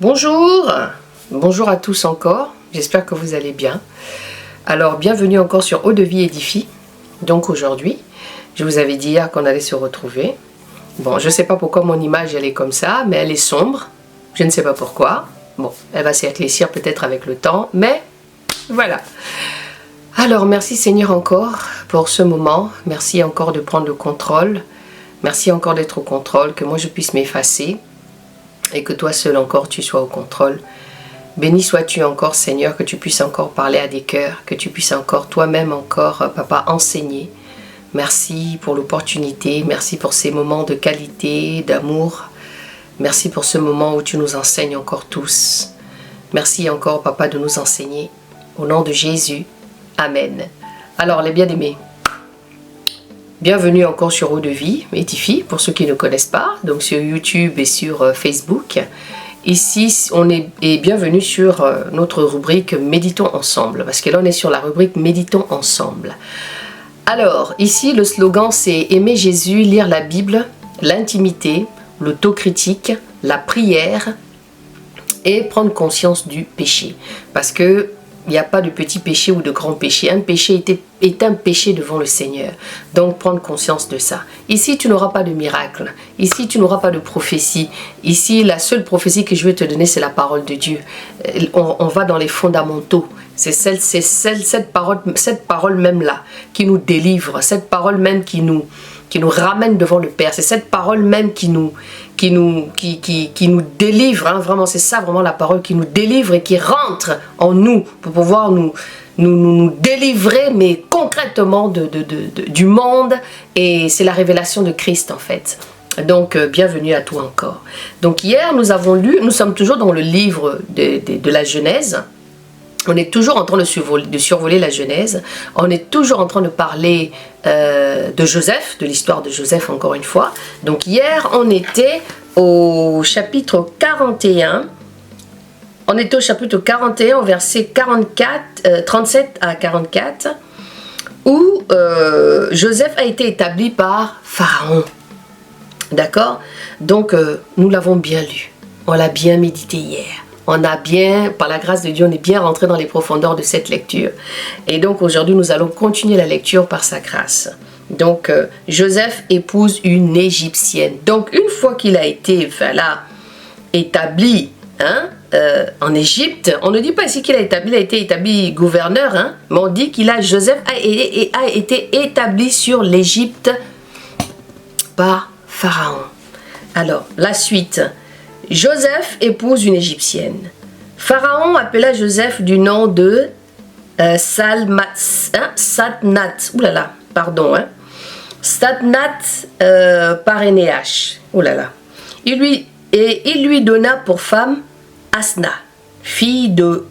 Bonjour, bonjour à tous encore, j'espère que vous allez bien. Alors bienvenue encore sur Eau de Vie Édifie. Donc aujourd'hui, je vous avais dit hier qu'on allait se retrouver. Bon, je ne sais pas pourquoi mon image elle est comme ça, mais elle est sombre. Je ne sais pas pourquoi. Bon, elle va s'éclaircir peut-être avec le temps, mais voilà. Alors merci Seigneur encore pour ce moment. Merci encore de prendre le contrôle. Merci encore d'être au contrôle, que moi je puisse m'effacer. Et que toi seul encore tu sois au contrôle. Béni sois-tu encore Seigneur, que tu puisses encore parler à des cœurs, que tu puisses encore toi-même encore Papa enseigner. Merci pour l'opportunité, merci pour ces moments de qualité, d'amour. Merci pour ce moment où tu nous enseignes encore tous. Merci encore Papa de nous enseigner. Au nom de Jésus, Amen. Alors les bien-aimés, bienvenue encore sur Eau de Vie Édifie, pour ceux qui ne connaissent pas, donc sur YouTube et sur Facebook. Ici, on est bienvenue sur notre rubrique Méditons ensemble, parce que là on est sur la rubrique Méditons ensemble. Alors, ici le slogan c'est aimer Jésus, lire la Bible, l'intimité, l'autocritique, la prière et prendre conscience du péché. Parce que il n'y a pas de petit péché ou de grand péché. Un péché est un péché devant le Seigneur. Donc, prendre conscience de ça. Ici, tu n'auras pas de miracle. Ici, tu n'auras pas de prophétie. Ici, la seule prophétie que je vais te donner, c'est la parole de Dieu. On va dans les fondamentaux. C'est cette parole même là qui nous délivre. Cette parole même qui nous ramène devant le Père. C'est cette parole même qui nous délivre, hein, vraiment c'est ça vraiment la parole qui nous délivre et qui rentre en nous pour pouvoir nous délivrer mais concrètement du monde, et c'est la révélation de Christ en fait. Donc bienvenue à toi encore. Donc hier nous avons lu, nous sommes toujours dans le livre de la Genèse. On est toujours en train de survoler la Genèse. On est toujours en train de parler de Joseph, de l'histoire de Joseph encore une fois. Donc hier, on était au chapitre 41. On était au chapitre 41, au verset 37 à 44, où Joseph a été établi par Pharaon. D'accord? Donc, nous l'avons bien lu. On l'a bien médité hier. On a bien, par la grâce de Dieu, on est bien rentré dans les profondeurs de cette lecture. Et donc aujourd'hui, nous allons continuer la lecture par sa grâce. Donc, Joseph épouse une Égyptienne. Donc, une fois qu'il a été établi en Égypte, on ne dit pas ici qu'il a été établi gouverneur, hein, mais on dit Joseph a été établi sur l'Égypte par Pharaon. Alors, la suite. Joseph épouse une Égyptienne. Pharaon appela Joseph du nom de Satnat. Satnat Parénéach. Il lui donna pour femme Asna, fille de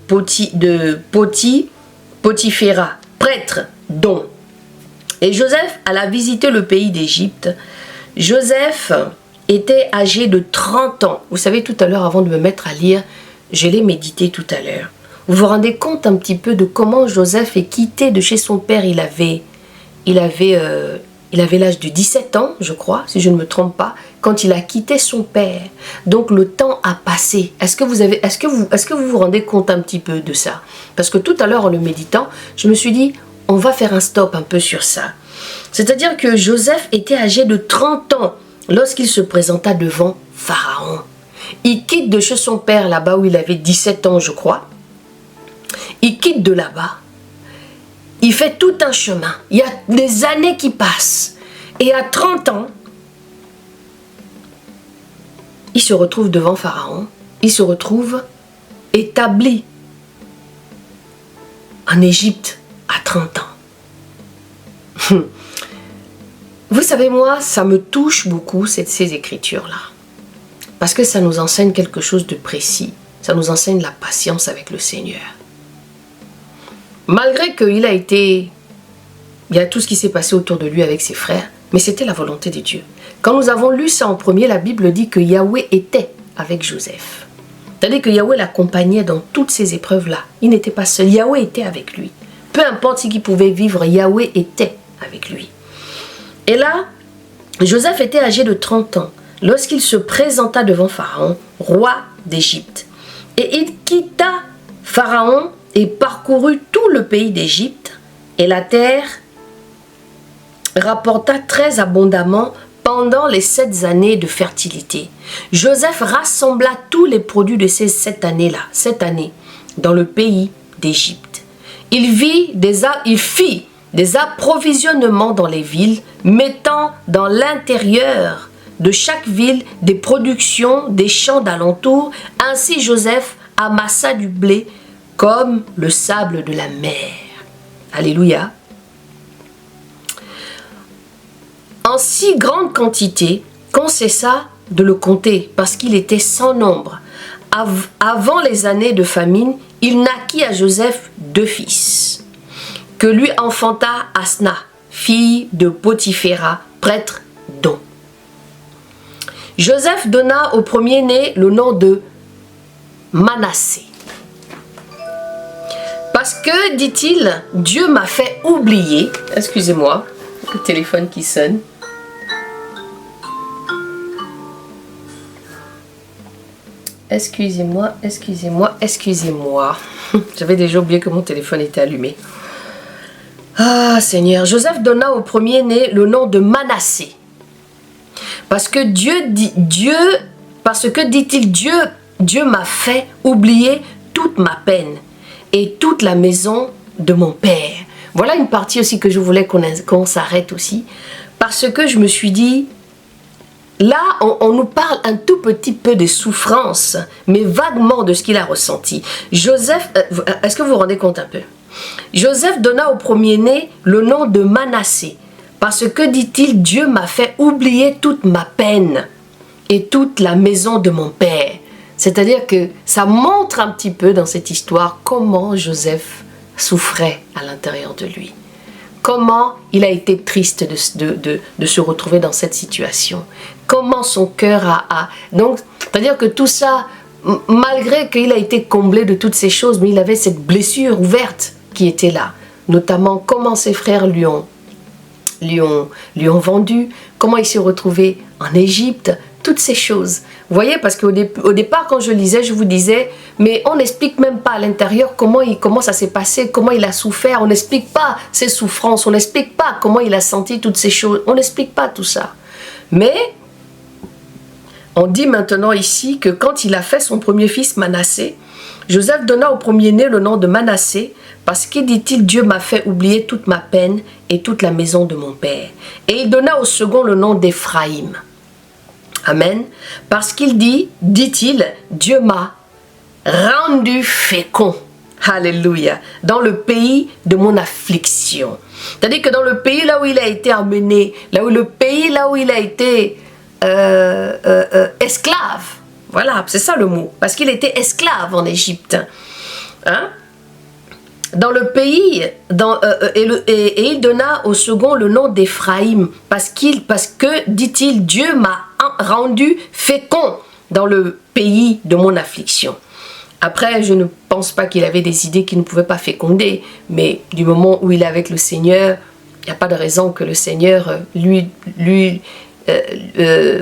Potiphéra, prêtre d'On. Et Joseph alla visiter le pays d'Égypte. Joseph était âgé de 30 ans. Vous savez, tout à l'heure, avant de me mettre à lire, je l'ai médité tout à l'heure. Vous vous rendez compte un petit peu de comment Joseph est quitté de chez son père. Il avait l'âge de 17 ans, je crois, si je ne me trompe pas, quand il a quitté son père. Donc le temps a passé. Est-ce que vous vous rendez compte un petit peu de ça? Parce que tout à l'heure, en le méditant, je me suis dit, on va faire un stop un peu sur ça. C'est-à-dire que Joseph était âgé de 30 ans lorsqu'il se présenta devant Pharaon. Il quitte de chez son père là-bas où il avait 17 ans, je crois. Il quitte de là-bas. Il fait tout un chemin. Il y a des années qui passent. Et à 30 ans, il se retrouve devant Pharaon. Il se retrouve établi en Égypte à 30 ans. Vous savez, moi, ça me touche beaucoup, ces écritures-là. Parce que ça nous enseigne quelque chose de précis. Ça nous enseigne la patience avec le Seigneur. Malgré qu'il il y a tout ce qui s'est passé autour de lui avec ses frères, mais c'était la volonté de Dieu. Quand nous avons lu ça en premier, la Bible dit que Yahweh était avec Joseph. C'est-à-dire que Yahweh l'accompagnait dans toutes ces épreuves-là. Il n'était pas seul, Yahweh était avec lui. Peu importe ce qu'il pouvait vivre, Yahweh était avec lui. Et là, Joseph était âgé de 30 ans lorsqu'il se présenta devant Pharaon, roi d'Égypte. Et il quitta Pharaon et parcourut tout le pays d'Égypte, et la terre rapporta très abondamment pendant les 7 années de fertilité. Joseph rassembla tous les produits de ces 7 années-là, dans le pays d'Égypte. Il fit des approvisionnements dans les villes, mettant dans l'intérieur de chaque ville des productions des champs d'alentour. Ainsi Joseph amassa du blé comme le sable de la mer. Alléluia. En si grande quantité qu'on cessa de le compter parce qu'il était sans nombre. Avant les années de famine, il naquit à Joseph 2 fils, que lui enfanta Asna, fille de Potiphéra, prêtre d'On. Joseph donna au premier-né le nom de Manassé. Parce que, dit-il, Dieu m'a fait oublier, excusez-moi, le téléphone qui sonne. Excusez-moi. J'avais déjà oublié que mon téléphone était allumé. Ah, Seigneur. Joseph donna au premier-né le nom de Manassé. Parce que dit-il, Dieu m'a fait oublier toute ma peine et toute la maison de mon père. Voilà une partie aussi que je voulais qu'on s'arrête aussi. Parce que je me suis dit, là, on nous parle un tout petit peu des souffrances, mais vaguement de ce qu'il a ressenti. Joseph, est-ce que vous vous rendez compte un peu? Joseph donna au premier-né le nom de Manassé. Parce que, dit-il, Dieu m'a fait oublier toute ma peine et toute la maison de mon père. C'est-à-dire que ça montre un petit peu dans cette histoire comment Joseph souffrait à l'intérieur de lui. Comment il a été triste de se retrouver dans cette situation. Comment son cœur a... Donc, c'est-à-dire que tout ça, malgré qu'il a été comblé de toutes ces choses, mais il avait cette blessure ouverte qui était là. Notamment comment ses frères lui ont vendu, comment il s'est retrouvé en Égypte, toutes ces choses. Vous voyez, parce qu'au départ, quand je lisais, je vous disais, mais on n'explique même pas à l'intérieur comment ça s'est passé, comment il a souffert, on n'explique pas ses souffrances, on n'explique pas comment il a senti toutes ces choses, on n'explique pas tout ça. Mais, on dit maintenant ici que quand il a fait son premier fils Manassé, Joseph donna au premier-né le nom de Manassé, parce qu'il dit-il, Dieu m'a fait oublier toute ma peine et toute la maison de mon père. Et il donna au second le nom d'Éphraïm. Amen. Parce qu'il dit-il, Dieu m'a rendu fécond. Alléluia. Dans le pays de mon affliction. C'est-à-dire que dans le pays là où il a été amené, là où il a été esclave. Voilà, c'est ça le mot. Parce qu'il était esclave en Égypte. Hein? Dans le pays, et il donna au second le nom d'Éphraïm, parce que, dit-il, Dieu m'a rendu fécond dans le pays de mon affliction. Après, je ne pense pas qu'il avait des idées qu'il ne pouvait pas féconder, mais du moment où il est avec le Seigneur, il n'y a pas de raison que le Seigneur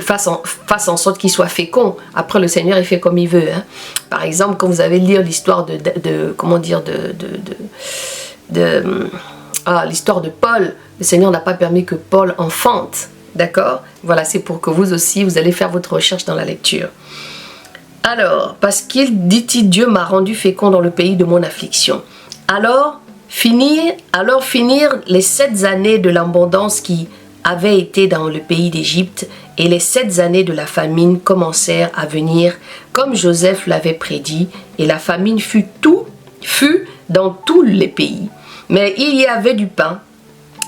fasse en sorte qu'il soit fécond. Après, le Seigneur, il fait comme il veut. Hein. Par exemple, quand vous avez lu l'histoire l'histoire de Paul, le Seigneur n'a pas permis que Paul enfante. D'accord? Voilà, c'est pour que vous aussi, vous allez faire votre recherche dans la lecture. Alors, parce qu'il dit-il, Dieu m'a rendu fécond dans le pays de mon affliction. Alors finirent les 7 années de l'abondance qui avait été dans le pays d'Égypte, et les 7 années de la famine commencèrent à venir comme Joseph l'avait prédit, et la famine fut dans tous les pays. Mais il y avait du pain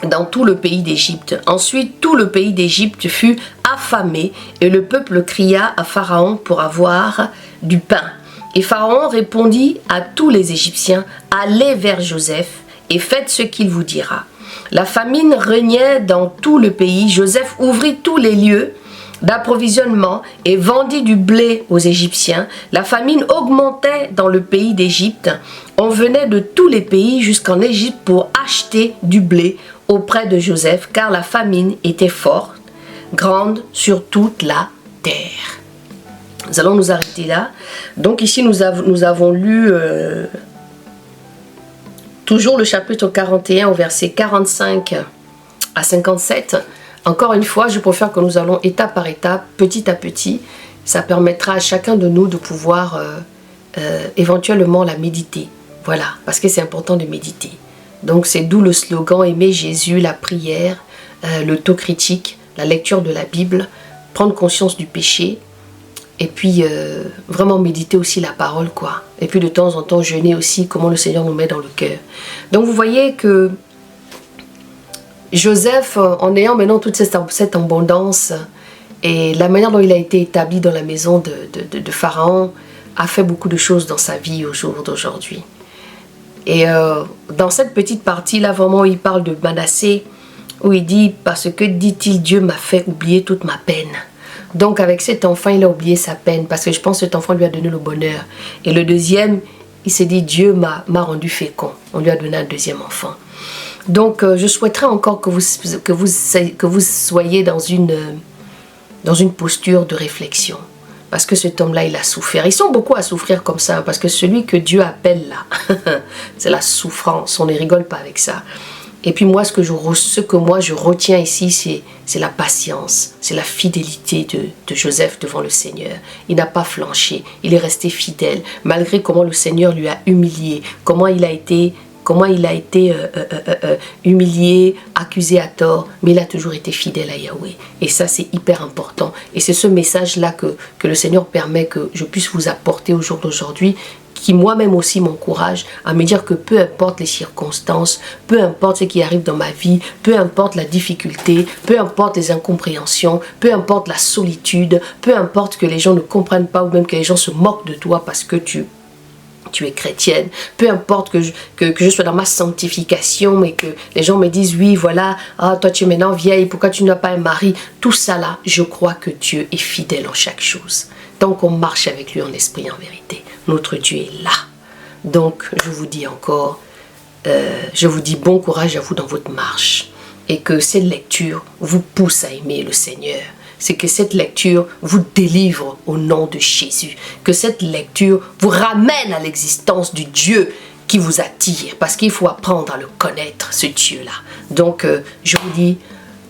dans tout le pays d'Égypte. Ensuite, tout le pays d'Égypte fut affamé, et le peuple cria à Pharaon pour avoir du pain. Et Pharaon répondit à tous les Égyptiens, allez vers Joseph et faites ce qu'il vous dira. La famine régnait dans tout le pays. Joseph ouvrit tous les lieux d'approvisionnement et vendit du blé aux Égyptiens. La famine augmentait dans le pays d'Égypte. On venait de tous les pays jusqu'en Égypte pour acheter du blé auprès de Joseph, car la famine était forte, grande sur toute la terre. Nous allons nous arrêter là. Donc ici, nous avons lu toujours le chapitre 41 au verset 45 à 57. Encore une fois, je préfère que nous allons étape par étape, petit à petit. Ça permettra à chacun de nous de pouvoir éventuellement la méditer. Voilà, parce que c'est important de méditer. Donc c'est d'où le slogan « Aimer Jésus », la prière, l'autocritique, la lecture de la Bible, prendre conscience du péché, et puis vraiment méditer aussi la parole, quoi. Et puis de temps en temps jeûner aussi, comment le Seigneur nous met dans le cœur. Donc vous voyez que Joseph, en ayant maintenant toute cette abondance et la manière dont il a été établi dans la maison de Pharaon, a fait beaucoup de choses dans sa vie au jour d'aujourd'hui. Et dans cette petite partie-là, vraiment, il parle de Manassé, où il dit « Parce que, dit-il, Dieu m'a fait oublier toute ma peine. » Donc avec cet enfant, il a oublié sa peine, parce que je pense que cet enfant lui a donné le bonheur. Et le deuxième, il s'est dit « Dieu m'a rendu fécond. » On lui a donné un deuxième enfant. Donc je souhaiterais encore que vous soyez dans une posture de réflexion. Parce que cet homme-là, il a souffert. Ils sont beaucoup à souffrir comme ça, parce que celui que Dieu appelle là, c'est la souffrance. On ne rigole pas avec ça. Et puis moi, ce que moi je retiens ici, c'est la patience, c'est la fidélité de Joseph devant le Seigneur. Il n'a pas flanché, il est resté fidèle, malgré comment le Seigneur lui a humilié, comment il a été humilié, accusé à tort, mais il a toujours été fidèle à Yahweh. Et ça, c'est hyper important. Et c'est ce message-là que le Seigneur permet que je puisse vous apporter au jour d'aujourd'hui, qui moi-même aussi m'encourage à me dire que peu importe les circonstances, peu importe ce qui arrive dans ma vie, peu importe la difficulté, peu importe les incompréhensions, peu importe la solitude, peu importe que les gens ne comprennent pas ou même que les gens se moquent de toi parce que tu es chrétienne, peu importe que je sois dans ma sanctification, mais que les gens me disent oui, voilà, ah, toi tu es maintenant vieille, pourquoi tu n'as pas un mari? Tout ça là, je crois que Dieu est fidèle en chaque chose. Tant qu'on marche avec lui en esprit, en vérité, notre Dieu est là. Donc je vous dis encore, je vous dis bon courage à vous dans votre marche, et que cette lecture vous pousse à aimer le Seigneur. C'est que cette lecture vous délivre au nom de Jésus. Que cette lecture vous ramène à l'existence du Dieu qui vous attire. Parce qu'il faut apprendre à le connaître, ce Dieu-là. Donc, je vous dis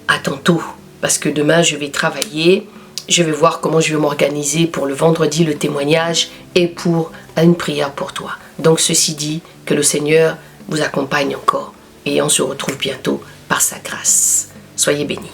à tantôt. Parce que demain, je vais travailler. Je vais voir comment je vais m'organiser pour le vendredi, le témoignage. Et pour une prière pour toi. Donc, ceci dit, que le Seigneur vous accompagne encore. Et on se retrouve bientôt par sa grâce. Soyez bénis.